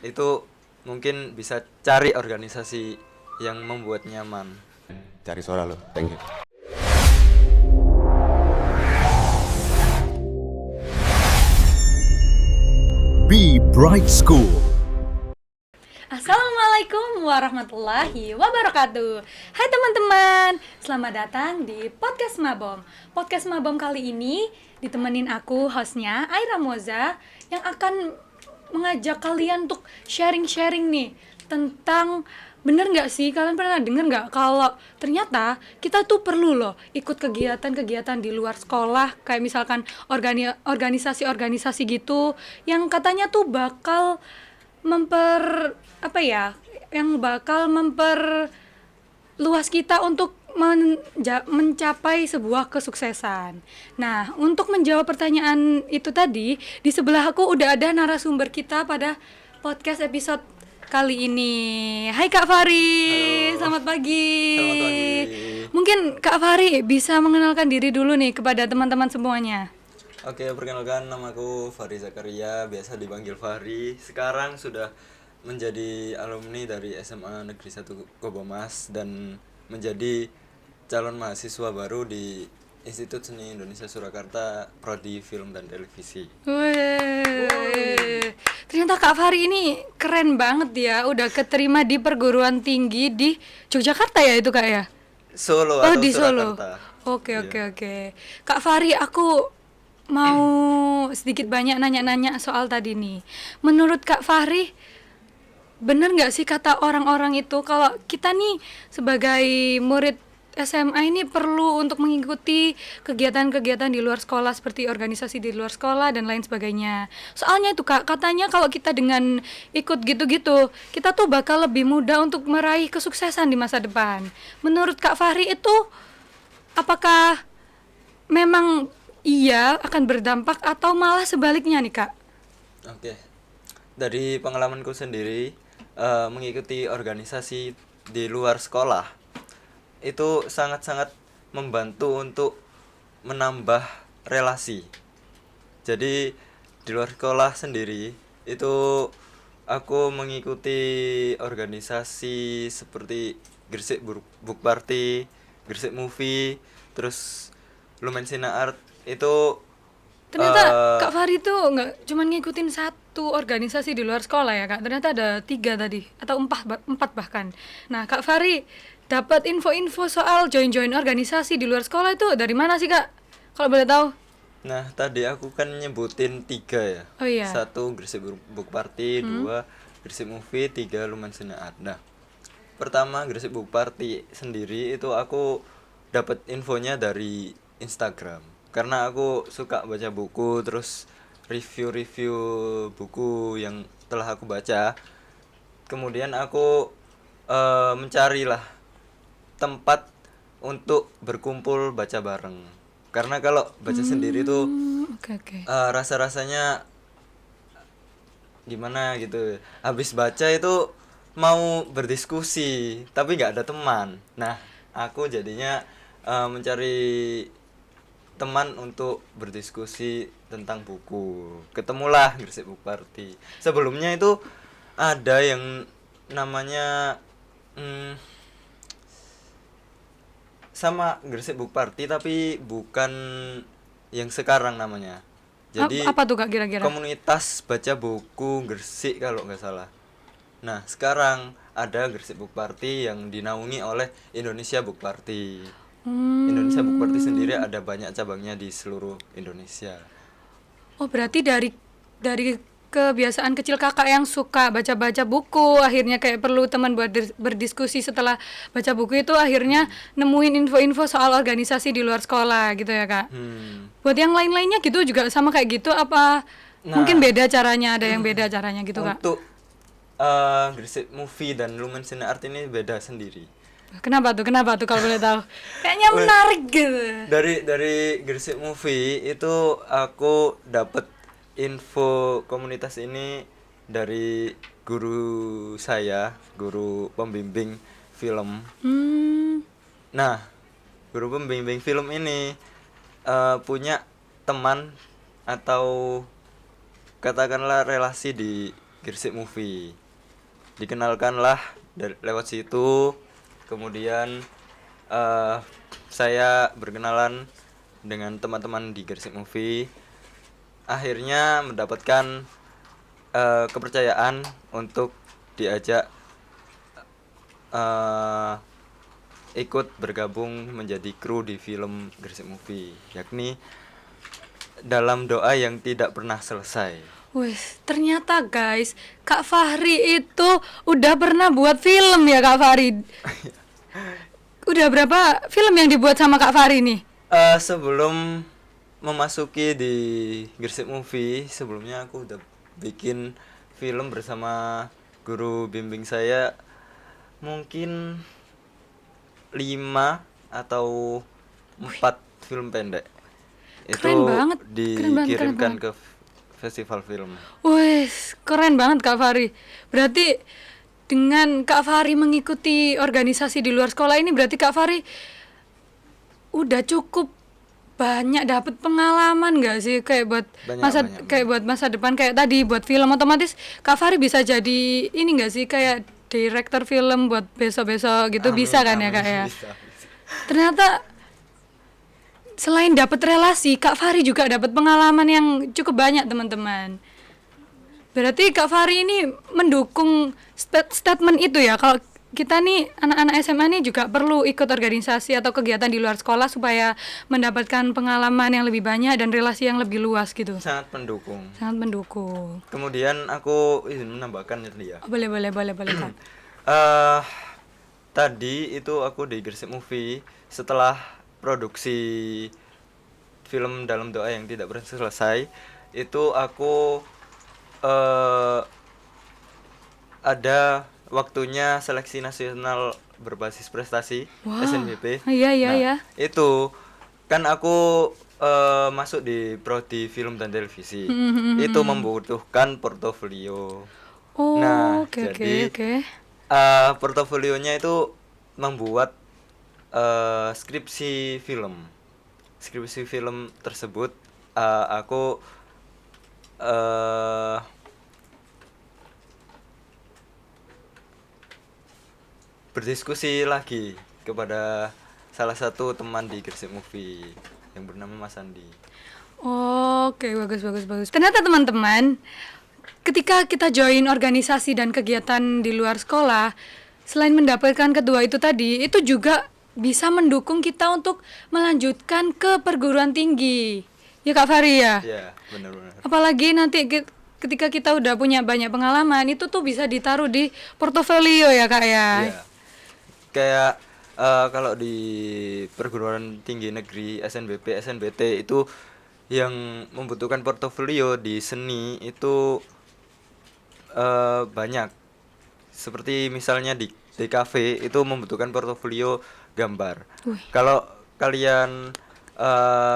itu mungkin bisa cari organisasi yang membuat nyaman. Cari suara lo, thank you. Be Bright School. Assalamualaikum warahmatullahi wabarakatuh. Hai teman-teman, selamat datang di Podcast Mabom. Podcast Mabom kali ini ditemenin aku, hostnya Aira Moza, yang akan mengajak kalian untuk sharing-sharing nih tentang, bener nggak sih, kalian pernah denger nggak kalau ternyata kita tuh perlu loh ikut kegiatan-kegiatan di luar sekolah, kayak misalkan organisasi-organisasi gitu yang katanya tuh bakal memperluas kita untuk mencapai sebuah kesuksesan. Nah, untuk menjawab pertanyaan itu tadi, di sebelah aku udah ada narasumber kita pada podcast episode kali ini. Hai Kak Fari, Halo. selamat pagi. Selamat pagi. Mungkin Kak Fari bisa mengenalkan diri dulu nih kepada teman-teman semuanya. Oke, perkenalkan, namaku Fahri Zakaria, biasa dipanggil Fahri. Sekarang sudah menjadi alumni dari SMA Negeri 1 Kobomas dan menjadi calon mahasiswa baru di Institut Seni Indonesia Surakarta, Prodi Film dan Televisi. Wih, ternyata Kak Fahri ini keren banget ya, udah keterima di perguruan tinggi di Yogyakarta ya itu Kak ya? Solo Oh atau di Solo. Surakarta. Oke Iya. oke oke. Kak Fahri, aku mau sedikit banyak nanya-nanya soal tadi nih. Menurut Kak Fahri, bener nggak sih kata orang-orang itu kalau kita nih sebagai murid SMA ini perlu untuk mengikuti kegiatan-kegiatan di luar sekolah seperti organisasi di luar sekolah dan lain sebagainya. Soalnya itu Kak, katanya kalau kita dengan ikut gitu-gitu, kita tuh bakal lebih mudah untuk meraih kesuksesan di masa depan. Menurut Kak Fahri itu, apakah memang iya akan berdampak atau malah sebaliknya nih Kak? Oke. Dari pengalamanku sendiri, mengikuti organisasi di luar sekolah itu sangat-sangat membantu untuk menambah relasi. Jadi di luar sekolah sendiri itu aku mengikuti organisasi seperti Gresik Book Party, Gresik Movie, terus Lumen Sina Art itu Ternyata eh, Kak Fahri tuh nggak cuma ngikutin satu organisasi di luar sekolah ya Kak. Ternyata ada 3 tadi atau 4 bahkan. Nah Kak Fahri dapat info-info soal join-join organisasi di luar sekolah itu dari mana sih Kak? Kalau boleh tahu? Nah, tadi aku kan nyebutin 3 ya. Oh iya. 1 Gresik Book Party, 2 Gresik Movie, 3 Lumen Sina Art. Nah, pertama Gresik Book Party sendiri itu aku dapat infonya dari Instagram. Karena aku suka baca buku, terus review-review buku yang telah aku baca. Kemudian aku mencarilah tempat untuk berkumpul baca bareng. Karena kalau baca sendiri tuh Oke oke. rasa-rasanya gimana gitu. Habis baca itu mau berdiskusi, tapi nggak ada teman. Nah, aku jadinya mencari teman untuk berdiskusi tentang buku. Ketemulah Gresik Book Party. Sebelumnya itu ada yang namanya hmm, sama Gresik Book Party tapi bukan yang sekarang namanya. Jadi Apa tuh Kak kira-kira? komunitas baca buku Gresik kalau nggak salah. Nah, sekarang ada Gresik Book Party yang dinaungi oleh Indonesia Book Party. Indonesia Book Party sendiri ada banyak cabangnya di seluruh Indonesia. Oh berarti dari kebiasaan kecil kakak yang suka baca-baca buku, akhirnya kayak perlu teman buat berdiskusi setelah baca buku itu akhirnya nemuin info-info soal organisasi di luar sekolah gitu ya kak. Buat yang lain-lainnya gitu juga sama kayak gitu apa Nah, mungkin beda caranya, ada yang beda caranya gitu kak? untuk Gresik Movie dan Lumen Sina Art ini beda sendiri. Kenapa tuh kalau boleh tahu? Kayaknya menarik gitu. Dari Gresik Movie itu aku dapat info komunitas ini dari guru saya, guru pembimbing film. Hmm, Nah, guru pembimbing film ini punya teman atau katakanlah relasi di Gresik Movie. Dikenalkanlah lewat situ. Kemudian saya berkenalan dengan teman-teman di Gresik Movie. Akhirnya mendapatkan kepercayaan untuk diajak ikut bergabung menjadi kru di film Gresik Movie, yakni Dalam Doa Yang Tidak Pernah Selesai. Wih, ternyata guys, Kak Fahri itu udah pernah buat film ya Kak Fahri. Udah berapa film yang dibuat sama Kak Fahri nih? Sebelum memasuki di Gresik Movie, sebelumnya aku udah bikin film bersama guru bimbing saya mungkin 5 atau 4 film pendek. Keren banget, Dikirimkan ke festival film. Wih, keren banget Kak Fahri. Berarti dengan Kak Fahri mengikuti organisasi di luar sekolah ini, berarti Kak Fahri udah cukup banyak dapat pengalaman gak sih, kayak buat buat masa depan, kayak tadi buat film, otomatis Kak Fahri bisa jadi ini gak sih, kayak direktur film buat besok-besok gitu. Amin, bisa kan ya Kak ya? Bisa. Ternyata selain dapat relasi, Kak Fahri juga dapat pengalaman yang cukup banyak teman-teman. Berarti Kak Fahri ini mendukung statement itu ya, kalau kita nih anak-anak SMA nih juga perlu ikut organisasi atau kegiatan di luar sekolah supaya mendapatkan pengalaman yang lebih banyak dan relasi yang lebih luas gitu. Sangat mendukung. Sangat mendukung. Kemudian aku izin menambahkan ya. Boleh Kak. Tadi itu aku di Gresik Movie setelah produksi film Dalam Doa Yang Tidak Pernah Selesai, itu aku ada waktunya seleksi nasional berbasis prestasi. Wow. SNBP. Iya. Itu kan aku masuk di prodi film dan televisi. Itu membutuhkan portofolio. Oke. Portofolionya itu membuat skripsi film tersebut. Aku berdiskusi lagi kepada salah satu teman di Gresik Movie yang bernama Mas Andi. Oke, bagus. Ternyata teman-teman, ketika kita join organisasi dan kegiatan di luar sekolah, selain mendapatkan kedua itu tadi, itu juga bisa mendukung kita untuk melanjutkan ke perguruan tinggi. Ya Kak Fahri ya? Iya, benar. Apalagi nanti ketika kita udah punya banyak pengalaman, itu tuh bisa ditaruh di portofolio ya Kak ya? Iya. Kayak kalau di perguruan tinggi negeri SNBP, SNBT itu yang membutuhkan portofolio di seni itu banyak. Seperti misalnya di DKV itu membutuhkan portofolio gambar. Kalau kalian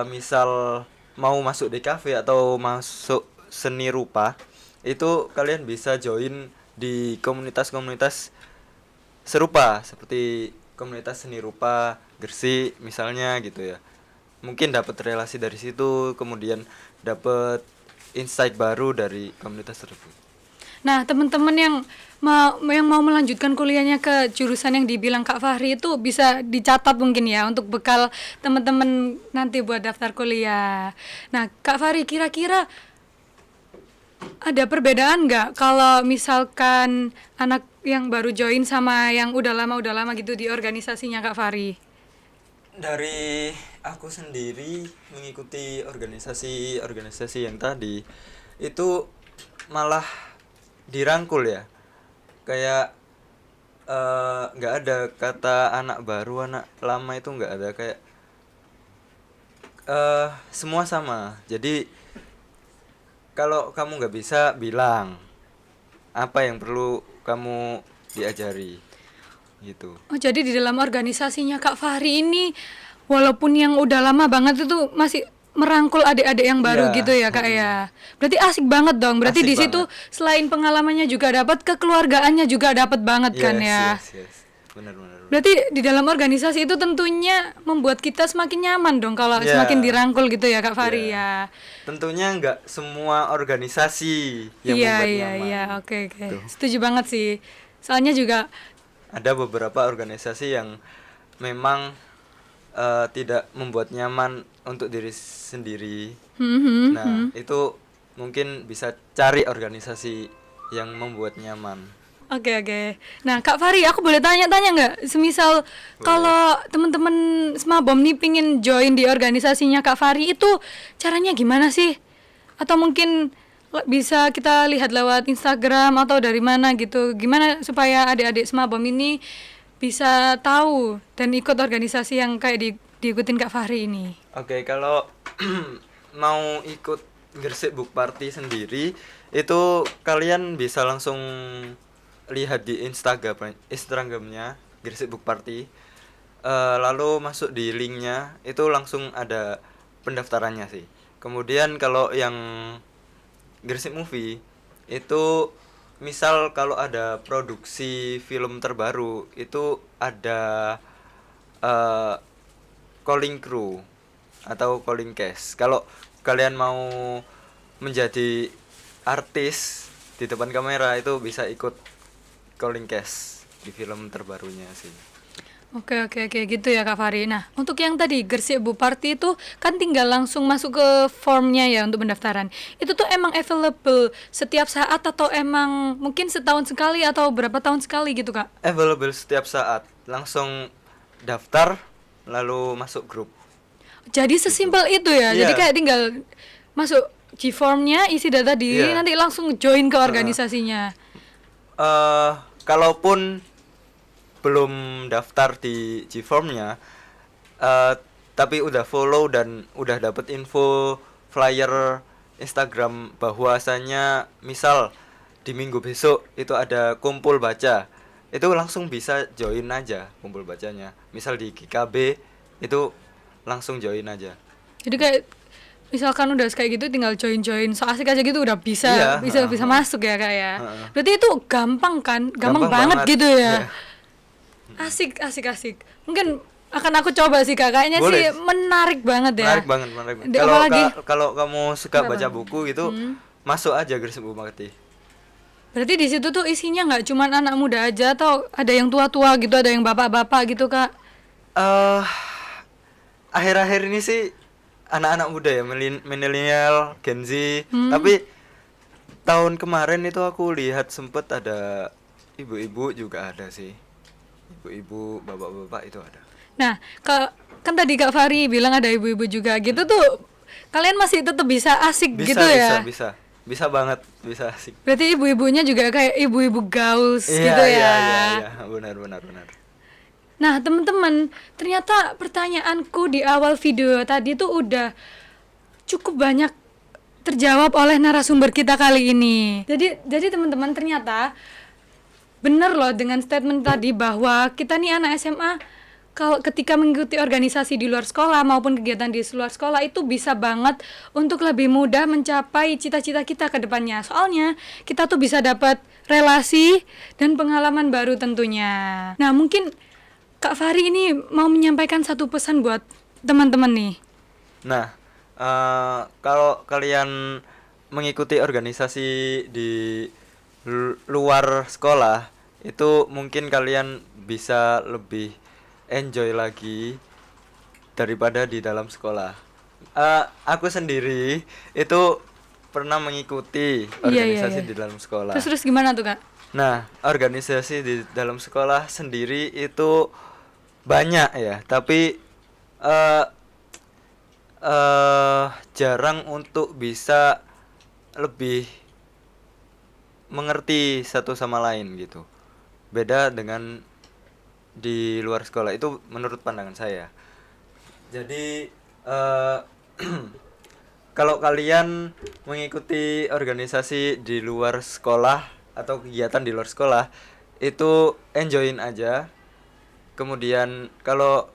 misal mau masuk DKV atau masuk seni rupa, itu kalian bisa join di komunitas-komunitas serupa seperti komunitas seni rupa Gresik misalnya gitu ya. Mungkin dapat relasi dari situ, kemudian dapat insight baru dari komunitas tersebut. Nah, teman-teman yang mau melanjutkan kuliahnya ke jurusan yang dibilang Kak Fahri itu bisa dicatat mungkin ya untuk bekal teman-teman nanti buat daftar kuliah. Nah, Kak Fahri kira-kira ada perbedaan nggak kalau misalkan anak yang baru join sama yang udah lama gitu di organisasinya Kak Fahri? Dari aku sendiri mengikuti organisasi yang tadi itu malah dirangkul ya, kayak nggak ada kata anak baru anak lama, itu nggak ada, kayak semua sama. Jadi kalau kamu nggak bisa, bilang apa yang perlu kamu diajari gitu. Oh, jadi di dalam organisasinya Kak Fahri ini walaupun yang udah lama banget itu masih merangkul adik-adik yang baru gitu ya Kak ya. Berarti asik banget dong. Berarti di situ selain pengalamannya juga dapat, kekeluargaannya juga dapat banget kan ya. Yes. benar benar. Berarti di dalam organisasi itu tentunya membuat kita semakin nyaman dong kalau Ya. semakin dirangkul gitu ya Kak Fari Ya. ya. Tentunya nggak semua organisasi yang Iya membuat iya nyaman. iya, oke oke. Tuh. Setuju banget sih. Soalnya juga Ada beberapa organisasi yang memang tidak membuat nyaman untuk diri sendiri. Nah, itu mungkin bisa cari organisasi yang membuat nyaman. oke oke. Nah Kak Fari, aku boleh tanya-tanya nggak? Semisal kalau teman-teman Smabom nih pingin join di organisasinya Kak Fari, itu caranya gimana sih? Atau mungkin bisa kita lihat lewat Instagram atau dari mana gitu? Gimana supaya adik-adik Smabom ini bisa tahu dan ikut organisasi yang kayak diikutin Kak Fahri ini? Oke, kalau mau ikut Gresik Book Party sendiri, itu kalian bisa langsung lihat di Instagramnya Gresik Book Party. Lalu masuk di linknya, itu langsung ada pendaftarannya sih. Kemudian kalau yang Gresik Movie itu misal kalau ada produksi film terbaru itu ada calling crew atau calling cast. Kalau kalian mau menjadi artis di depan kamera itu bisa ikut calling cast di film terbarunya sih. Oke oke oke gitu ya Kak Fahri. Nah untuk yang tadi Gresik Book Party itu kan tinggal langsung masuk ke formnya ya untuk pendaftaran. Itu tuh emang available setiap saat atau emang mungkin setahun sekali atau berapa tahun sekali gitu Kak? Available setiap saat. Langsung daftar lalu masuk grup. Jadi sesimpel itu ya. Iya. Jadi kayak tinggal masuk G-formnya, isi data diri, Iya. nanti langsung join ke organisasinya. Kalaupun belum daftar di G-formnya, tapi udah follow dan udah dapet info flyer Instagram bahwasanya misal di minggu besok itu ada kumpul baca, itu langsung bisa join aja kumpul bacanya. Misal di GKB itu langsung join aja. Jadi kayak misalkan udah kayak gitu tinggal join-join so asik aja gitu udah bisa Iya, bisa masuk ya Kak ya. Heeh. Berarti itu gampang kan? Gampang banget gitu ya. Asik. Mungkin akan aku coba sih Kak. Kayaknya Boleh. sih menarik banget ya. Menarik banget. Di- Kalau apalagi kalau kamu suka Kenapa? baca buku gitu, masuk aja Gresik Book Party. berarti di situ tuh isinya nggak cuma anak muda aja atau ada yang tua-tua gitu, ada yang bapak-bapak gitu Kak. Akhir-akhir ini sih anak-anak muda ya, milenial, Gen Z. Tapi tahun kemarin itu aku lihat sempet ada ibu-ibu juga ada sih. Ibu-ibu, bapak-bapak itu ada. Nah, kan tadi Kak Fari bilang ada ibu-ibu juga gitu tuh. Kalian masih tetap bisa asik gitu ya? Bisa banget, bisa asik. Berarti ibu-ibunya juga kayak ibu-ibu gaul gitu Iya, ya. benar. Nah, teman-teman, ternyata pertanyaanku di awal video tadi tuh udah cukup banyak terjawab oleh narasumber kita kali ini. Jadi teman-teman ternyata bener loh dengan statement tadi bahwa kita nih anak SMA kalau ketika mengikuti organisasi di luar sekolah maupun kegiatan di luar sekolah itu bisa banget untuk lebih mudah mencapai cita-cita kita ke depannya. Soalnya kita tuh bisa dapat relasi dan pengalaman baru tentunya. Nah, mungkin Kak Fahri ini mau menyampaikan satu pesan buat teman-teman nih. Nah, kalau kalian mengikuti organisasi di luar sekolah, itu mungkin kalian bisa lebih enjoy lagi daripada di dalam sekolah. Aku sendiri itu pernah mengikuti organisasi Iya. di dalam sekolah. Terus gimana tuh Kak? Nah, organisasi di dalam sekolah sendiri itu banyak ya, tapi jarang untuk bisa lebih mengerti satu sama lain gitu. Beda dengan di luar sekolah itu menurut pandangan saya. Jadi kalau kalian mengikuti organisasi di luar sekolah atau kegiatan di luar sekolah itu enjoyin aja. Kemudian kalau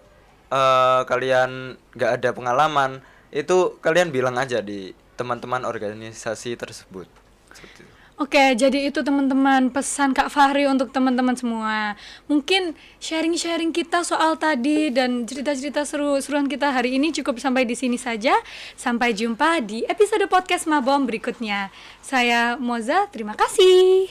kalian nggak ada pengalaman itu kalian bilang aja di teman-teman organisasi tersebut. Seperti itu. Oke, jadi itu teman-teman pesan Kak Fahri untuk teman-teman semua. Mungkin sharing-sharing kita soal tadi dan cerita-cerita seru-seruan kita hari ini cukup sampai di sini saja. Sampai jumpa di episode podcast Mabom berikutnya. Saya Moza, terima kasih.